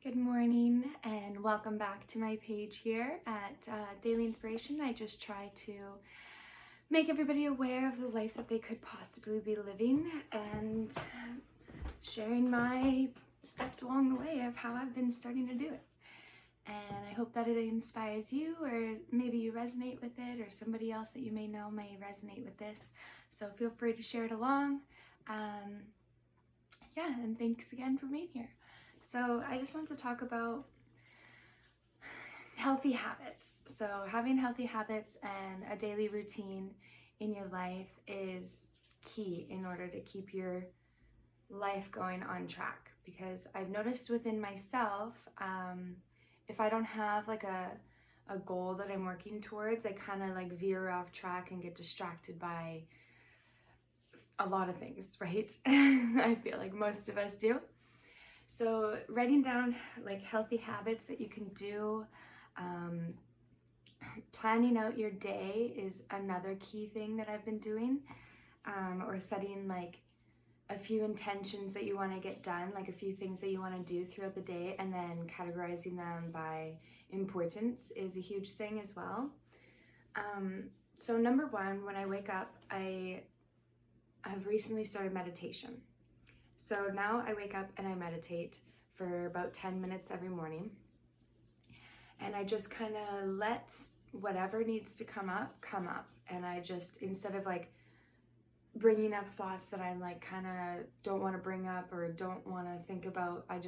Good morning and welcome back to my page here at Daily Inspiration. I just try to make everybody aware of the life that they could possibly be living and sharing my steps along the way of how I've been starting to do it. And I hope that it inspires you, or maybe you resonate with it, or somebody else that you may know may resonate with this. So feel free to share it along. And thanks again for being here. So I just want to talk about healthy habits. So having healthy habits and a daily routine in your life is key in order to keep your life going on track. Because I've noticed within myself, if I don't have like a goal that I'm working towards, I kind of like veer off track and get distracted by a lot of things, right? I feel like most of us do. So writing down like healthy habits that you can do, planning out your day is another key thing that I've been doing, or setting like a few intentions that you want to get done, like a few things that you want to do throughout the day, and then categorizing them by importance is a huge thing as well. So number one, when I wake up, I have recently started meditation. So now I wake up and I meditate for about 10 minutes every morning. And I just kind of let whatever needs to come up. And I just, instead of like bringing up thoughts that I'm like kind of don't want to bring up or don't want to think about, I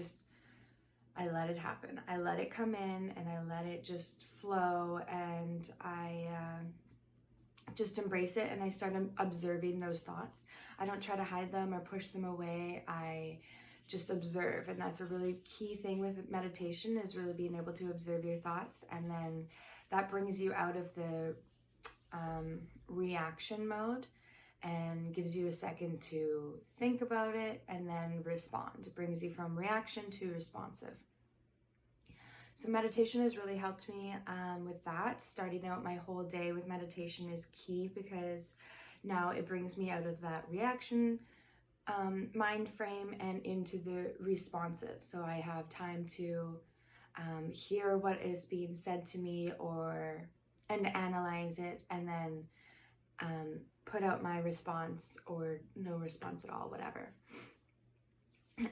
let it happen. I let it come in and I let it just flow, and I just embrace it, and I start observing those thoughts. I don't try to hide them or push them away. I just observe, and that's a really key thing with meditation, is really being able to observe your thoughts, and then that brings you out of the reaction mode and gives you a second to think about it and then respond. It brings you from reaction to responsive. So meditation has really helped me with that. Starting out my whole day with meditation is key, because now it brings me out of that reaction mind frame and into the responsive. So I have time to hear what is being said to me and analyze it, and then put out my response or no response at all, whatever.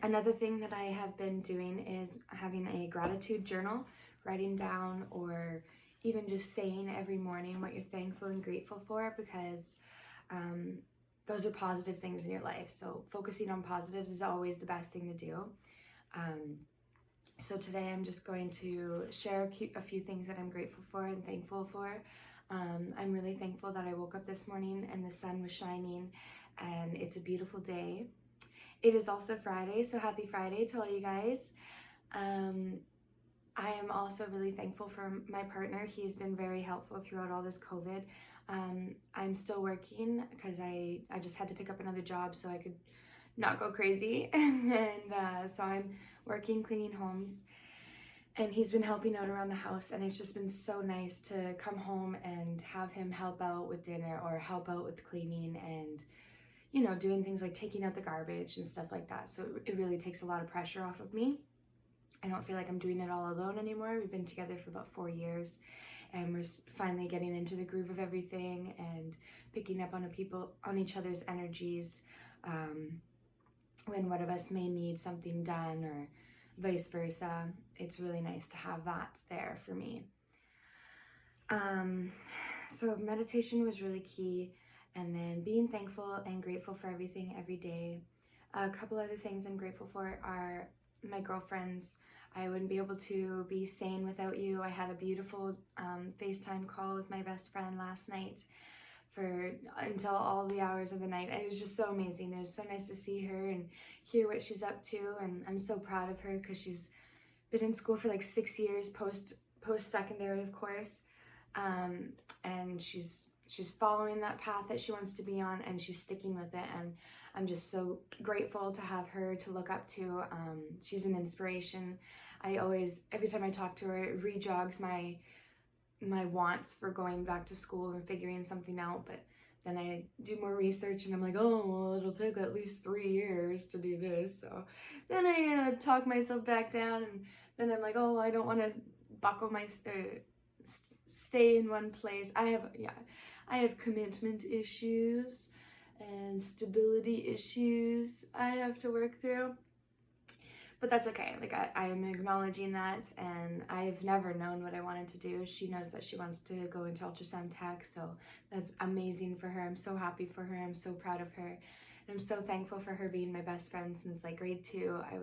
Another thing that I have been doing is having a gratitude journal, writing down or even just saying every morning what you're thankful and grateful for, because those are positive things in your life. So focusing on positives is always the best thing to do. So today I'm just going to share a few things that I'm grateful for and thankful for. I'm really thankful that I woke up this morning and the sun was shining and it's a beautiful day. It is also Friday, so happy Friday to all you guys. I am also really thankful for my partner. He's been very helpful throughout all this COVID. I'm still working because I just had to pick up another job so I could not go crazy. And so I'm working cleaning homes, and he's been helping out around the house, and it's just been so nice to come home and have him help out with dinner or help out with cleaning and doing things like taking out the garbage and stuff like that. So it really takes a lot of pressure off of me. I don't feel like I'm doing it all alone anymore. We've been together for about 4 years, and we're finally getting into the groove of everything and picking up on each other's energies when one of us may need something done or vice versa. It's really nice to have that there for me. So meditation was really key. And then being thankful and grateful for everything every day. A couple other things I'm grateful for are my girlfriends. I wouldn't be able to be sane without you. I had a beautiful FaceTime call with my best friend last night until all the hours of the night. It was just so amazing. It was so nice to see her and hear what she's up to. And I'm so proud of her because she's been in school for like 6 years, post-secondary, of course. And she's following that path that she wants to be on, and she's sticking with it, and I'm just so grateful to have her to look up to. She's an inspiration. Every time I talk to her, it re-jogs my wants for going back to school and figuring something out, but then I do more research and I'm like, oh, well, it'll take at least 3 years to do this. So then I talk myself back down, and then I'm like, oh, I don't want to buckle my stay in one place. I have commitment issues and stability issues I have to work through. But that's okay. Like I am acknowledging that, and I've never known what I wanted to do. She knows that she wants to go into ultrasound tech, so that's amazing for her. I'm so happy for her. I'm so proud of her. And I'm so thankful for her being my best friend since like grade 2. I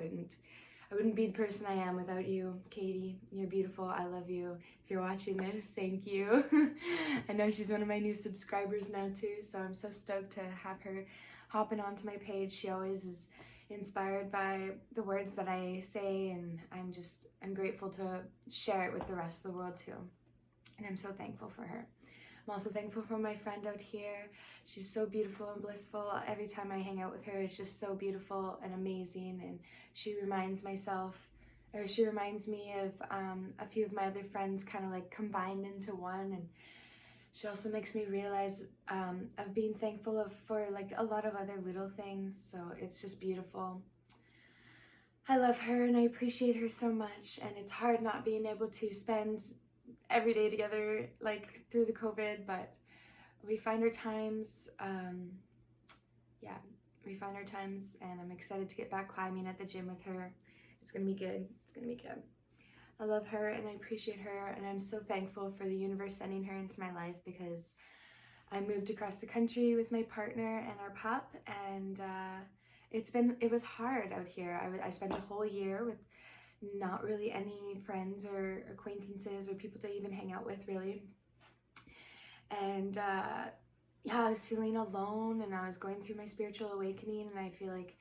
wouldn't be the person I am without you, Katie. You're beautiful. I love you. If you're watching this, thank you. I know she's one of my new subscribers now too, so I'm so stoked to have her hopping onto my page. She always is inspired by the words that I say, and I'm grateful to share it with the rest of the world too. And I'm so thankful for her. I'm also thankful for my friend out here. She's so beautiful and blissful. Every time I hang out with her, it's just so beautiful and amazing. And she reminds me of a few of my other friends kind of like combined into one. And she also makes me realize of being thankful for like a lot of other little things. So it's just beautiful. I love her and I appreciate her so much. And it's hard not being able to spend every day together like through the COVID, but we find our times. We find our times, and I'm excited to get back climbing at the gym with her. It's gonna be good. It's gonna be good. I love her and I appreciate her, and I'm so thankful for the universe sending her into my life, because I moved across the country with my partner and our pup, and it was hard out here. I spent a whole year with not really any friends or acquaintances or people to even hang out with really, and I was feeling alone, and I was going through my spiritual awakening, and I feel like,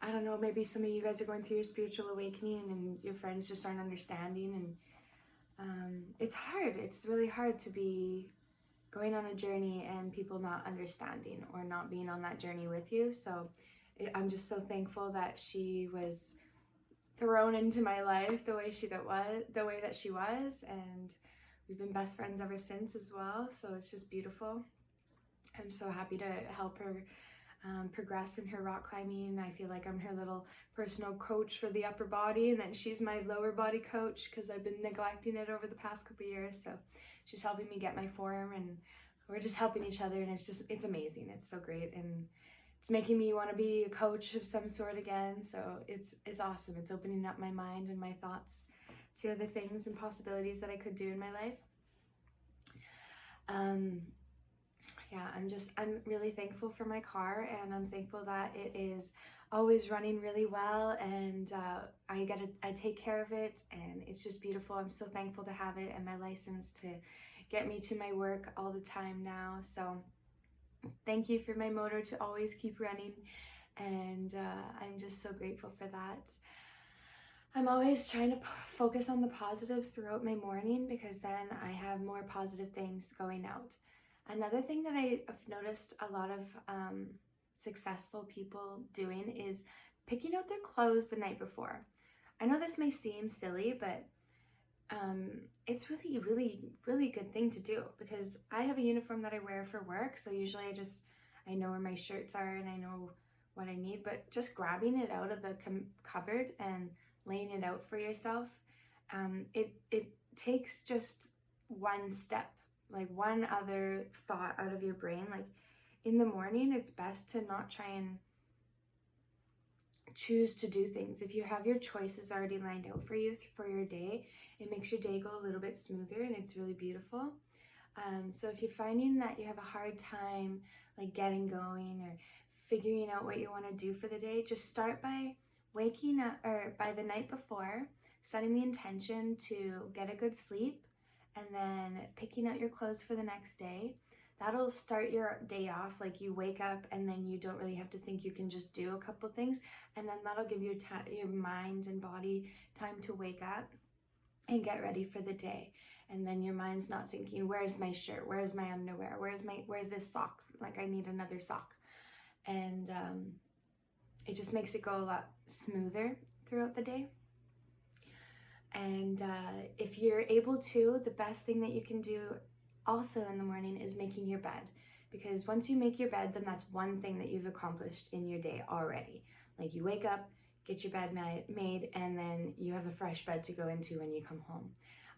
I don't know, maybe some of you guys are going through your spiritual awakening and your friends just aren't understanding, and it's hard. It's really hard to be going on a journey and people not understanding or not being on that journey with you. So I'm just so thankful that she was thrown into my life the way that she was, and we've been best friends ever since as well. So it's just beautiful. I'm so happy to help her progress in her rock climbing. I feel like I'm her little personal coach for the upper body, and then she's my lower body coach because I've been neglecting it over the past couple of years. So she's helping me get my form, and we're just helping each other, and it's amazing. It's so great, and it's making me want to be a coach of some sort again. So it's awesome. It's opening up my mind and my thoughts to other things and possibilities that I could do in my life. I'm really thankful for my car, and I'm thankful that it is always running really well, and I take care of it, and it's just beautiful. I'm so thankful to have it and my license to get me to my work all the time now. So thank you for my motor to always keep running, and I'm just so grateful for that. I'm always trying to focus on the positives throughout my morning, because then I have more positive things going out. Another thing that I've noticed a lot of successful people doing is picking out their clothes the night before. I know this may seem silly, but it's really, really, really good thing to do, because I have a uniform that I wear for work. So usually I know where my shirts are and I know what I need, but just grabbing it out of the cupboard and laying it out for yourself, it takes just one step, like one other thought out of your brain. Like in the morning, it's best to not try and choose to do things. If you have your choices already lined out for you for your day, it makes your day go a little bit smoother, and it's really beautiful. So if you're finding that you have a hard time like getting going or figuring out what you want to do for the day, just start by waking up, or by the night before, setting the intention to get a good sleep, and then picking out your clothes for the next day. That'll start your day off like you wake up, and then you don't really have to think. You can just do a couple things, and then that'll give your mind and body time to wake up and get ready for the day. And then your mind's not thinking, where's my shirt, where's my underwear, where's this sock, like I need another sock. And it just makes it go a lot smoother throughout the day. And if you're able to, the best thing that you can do also in the morning is making your bed, because once you make your bed, then that's one thing that you've accomplished in your day already. Like you wake up, get your bed made, and then you have a fresh bed to go into when you come home.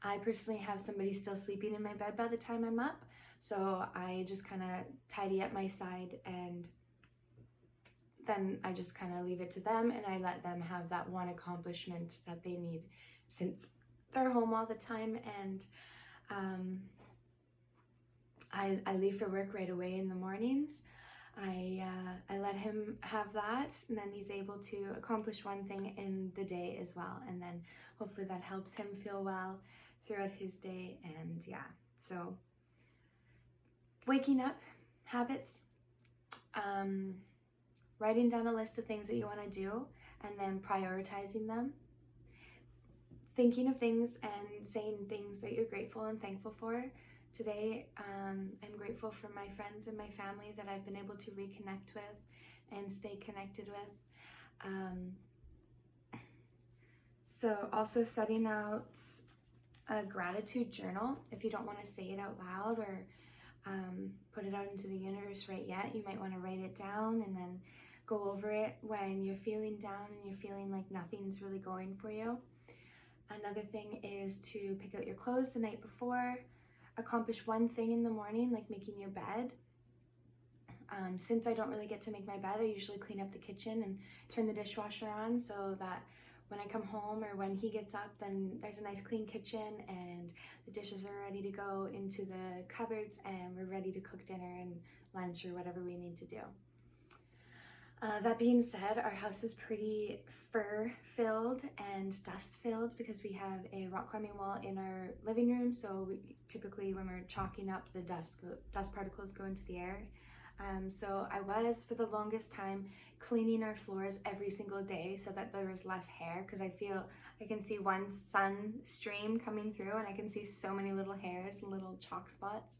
I personally have somebody still sleeping in my bed by the time I'm up, so I just kind of tidy up my side, and then I just kind of leave it to them, and I let them have that one accomplishment that they need since they're home all the time. And I leave for work right away in the mornings. I let him have that, and then he's able to accomplish one thing in the day as well, and then hopefully that helps him feel well throughout his day. And yeah, so waking up habits, writing down a list of things that you want to do and then prioritizing them, thinking of things and saying things that you're grateful and thankful for. Today, I'm grateful for my friends and my family that I've been able to reconnect with and stay connected with. So also setting out a gratitude journal. If you don't want to say it out loud or put it out into the universe right yet, you might want to write it down and then go over it when you're feeling down and you're feeling like nothing's really going for you. Another thing is to pick out your clothes the night before, accomplish one thing in the morning, like making your bed. Since I don't really get to make my bed, I usually clean up the kitchen and turn the dishwasher on so that when I come home or when he gets up, then there's a nice clean kitchen and the dishes are ready to go into the cupboards and we're ready to cook dinner and lunch or whatever we need to do. That being said, our house is pretty fur filled and dust filled because we have a rock climbing wall in our living room. So typically when we're chalking up, the dust particles go into the air. So I was for the longest time cleaning our floors every single day so that there was less hair, because I feel I can see one sun stream coming through and I can see so many little hairs and little chalk spots.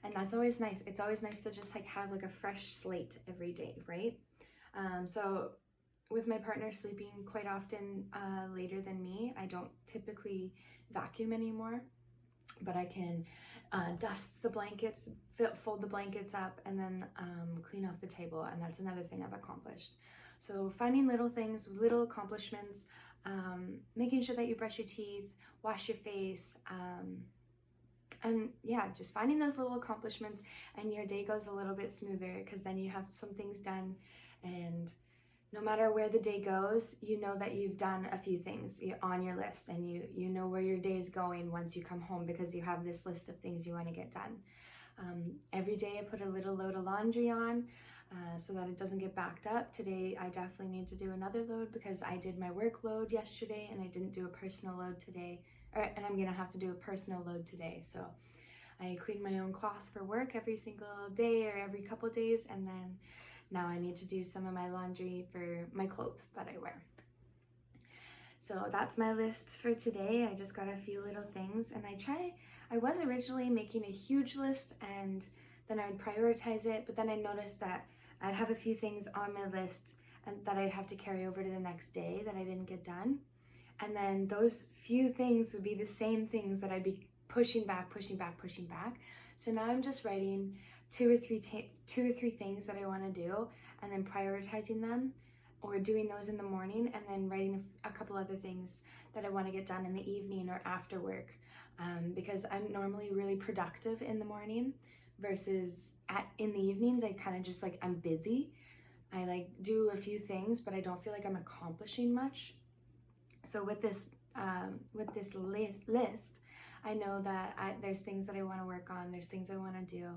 And that's always nice. It's always nice to just like have like a fresh slate every day, right? So with my partner sleeping quite often later than me, I don't typically vacuum anymore, but I can dust the blankets, fold the blankets up, and then clean off the table, and that's another thing I've accomplished. So finding little things, little accomplishments, making sure that you brush your teeth, wash your face, and yeah, just finding those little accomplishments, and your day goes a little bit smoother because then you have some things done, and no matter where the day goes, you know that you've done a few things on your list, and you know where your day is going once you come home because you have this list of things you want to get done. Every day I put a little load of laundry on so that it doesn't get backed up. Today I definitely need to do another load because I did my work load yesterday and I didn't do a personal load today, and I'm gonna have to do a personal load today. So I clean my own cloths for work every single day or every couple days, and then now I need to do some of my laundry for my clothes that I wear. So that's my list for today. I just got a few little things, and I was originally making a huge list and then I would prioritize it, but then I noticed that I'd have a few things on my list and that I'd have to carry over to the next day that I didn't get done. And then those few things would be the same things that I'd be pushing back. So now I'm just writing two or three things that I want to do and then prioritizing them, or doing those in the morning and then writing a couple other things that I want to get done in the evening or after work, because I'm normally really productive in the morning versus in the evenings I kind of just like, I'm busy. I like do a few things, but I don't feel like I'm accomplishing much. So with this list, I know that there's things that I want to work on, there's things I want to do,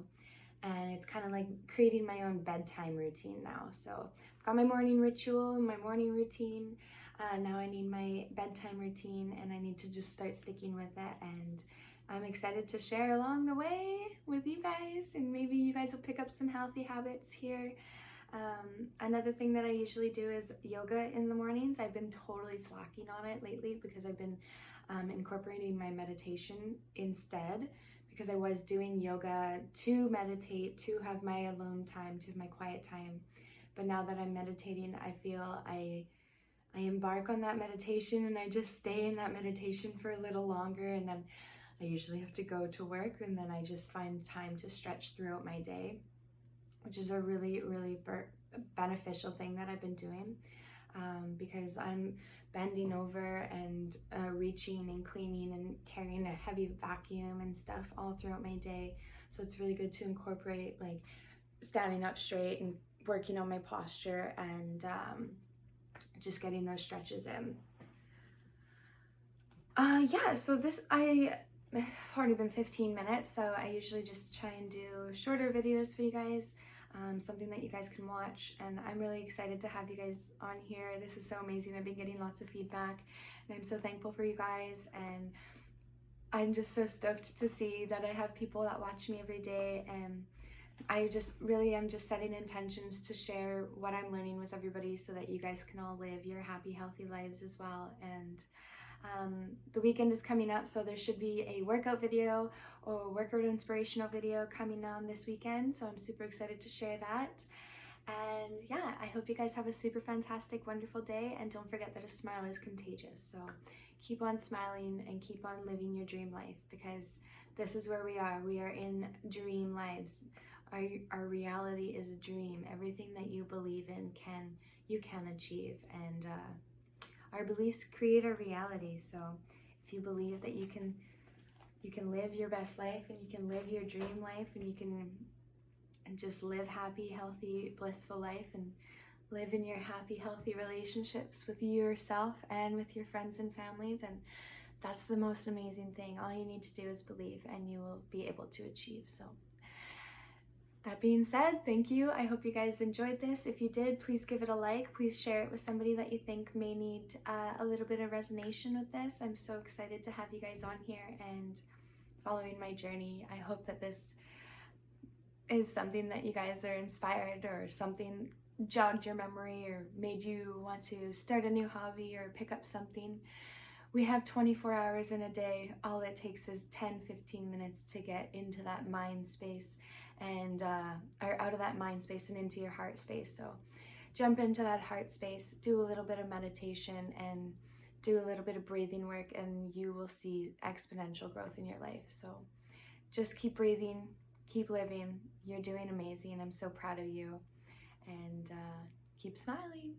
and it's kind of like creating my own bedtime routine now. So I've got my morning ritual, my morning routine. Now I need my bedtime routine, and I need to just start sticking with it. And I'm excited to share along the way with you guys, and maybe you guys will pick up some healthy habits here. Another thing that I usually do is yoga in the mornings. I've been totally slacking on it lately because I've been incorporating my meditation instead, because I was doing yoga to meditate, to have my alone time, to have my quiet time. But now that I'm meditating, I feel I embark on that meditation and I just stay in that meditation for a little longer, and then I usually have to go to work, and then I just find time to stretch throughout my day, which is a really, really beneficial thing that I've been doing, because I'm bending over and reaching and cleaning and carrying a heavy vacuum and stuff all throughout my day. So it's really good to incorporate like standing up straight and working on my posture and just getting those stretches in. Yeah, so it's already been 15 minutes, so I usually just try and do shorter videos for you guys, something that you guys can watch, and I'm really excited to have you guys on here. This is so amazing. I've been getting lots of feedback, and I'm so thankful for you guys, and I'm just so stoked to see that I have people that watch me every day, and I just really am just setting intentions to share what I'm learning with everybody so that you guys can all live your happy, healthy lives as well. And the weekend is coming up, so there should be a workout video or a workout inspirational video coming on this weekend, so I'm super excited to share that. And yeah, I hope you guys have a super fantastic, wonderful day, and don't forget that a smile is contagious. So keep on smiling and keep on living your dream life, because this is where we are. We are in dream lives. Our reality is a dream. Everything that you believe in you can achieve, and our beliefs create our reality. So if you believe that you can live your best life, and you can live your dream life, and you can just live happy, healthy, blissful life, and live in your happy, healthy relationships with yourself and with your friends and family, then that's the most amazing thing. All you need to do is believe, and you will be able to achieve. So that being said, thank you. I hope you guys enjoyed this. If you did, please give it a like. Please share it with somebody that you think may need a little bit of resonation with this. I'm so excited to have you guys on here and following my journey. I hope that this is something that you guys are inspired, or something jogged your memory or made you want to start a new hobby or pick up something. We have 24 hours in a day. All it takes is 10-15 minutes to get into that mind space and or out of that mind space and into your heart space. So jump into that heart space, do a little bit of meditation, and do a little bit of breathing work, and you will see exponential growth in your life. So just keep breathing, keep living. You're doing amazing. I'm so proud of you, and keep smiling.